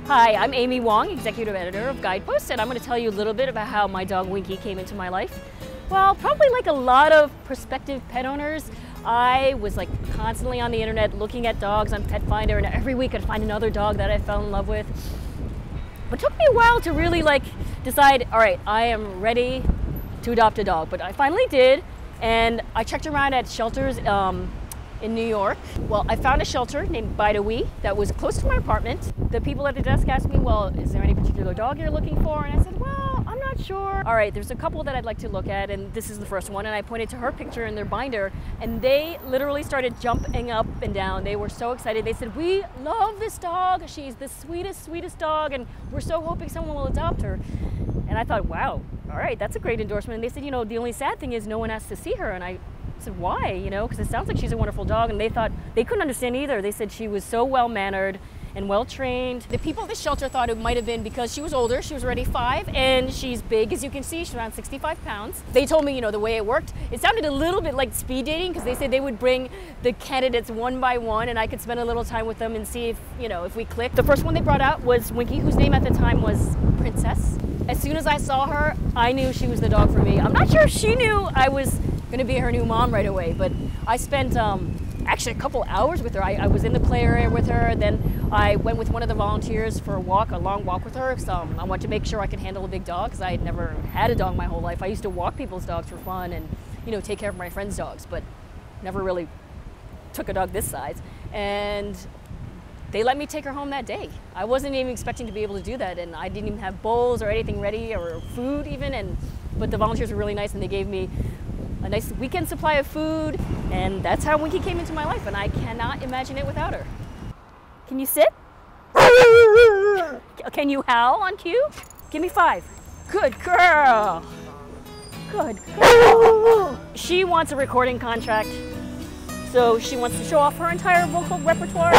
Hi, I'm Amy Wong, Executive Editor of Guideposts, and I'm going to tell you a little bit about how my dog Winky came into my life. Well, probably like a lot of prospective pet owners, I was like constantly on the internet looking at dogs on Pet Finder, and every week I'd find another dog that I fell in love with. But it took me a while to really decide, all right, I am ready to adopt a dog. But I finally did, and I checked around at shelters in New York. Well, I found a shelter named Guideposts that was close to my apartment. The people at the desk asked me, well, is there any particular dog you're looking for? And I said, well, I'm not sure. All right, there's a couple that I'd like to look at, and this is the first one. And I pointed to her picture in their binder, and they literally started jumping up and down. They were so excited. They said, we love this dog. She's the sweetest, sweetest dog, and we're so hoping someone will adopt her. And I thought, wow, all right, that's a great endorsement. And they said, the only sad thing is no one has to see her. And I said, why? Because it sounds like she's a wonderful dog. And they thought, they couldn't understand either. They said she was so well-mannered and well-trained. The people at the shelter thought it might have been because she was older. She was already 5, and she's big, as you can see. She's around 65 pounds. They told me, the way it worked, it sounded a little bit like speed dating, because they said they would bring the candidates one by one, and I could spend a little time with them and see if, if we clicked. The first one they brought out was Winky, whose name at the time was Princess. As soon as I saw her, I knew she was the dog for me. I'm not sure if she knew I was going to be her new mom right away, but I spent actually a couple hours with her. I was in the play area with her, then I went with one of the volunteers for a long walk with her. So I wanted to make sure I could handle a big dog, because I had never had a dog my whole life. I used to walk people's dogs for fun and take care of my friends' dogs, but never really took a dog this size. And they let me take her home that day. I wasn't even expecting to be able to do that, and I didn't even have bowls or anything ready, or food even, but the volunteers were really nice, and they gave me a nice weekend supply of food, and that's how Winky came into my life, and I cannot imagine it without her. Can you sit? Can you howl on cue? Give me 5. Good girl. Good girl. She wants a recording contract, so she wants to show off her entire vocal repertoire.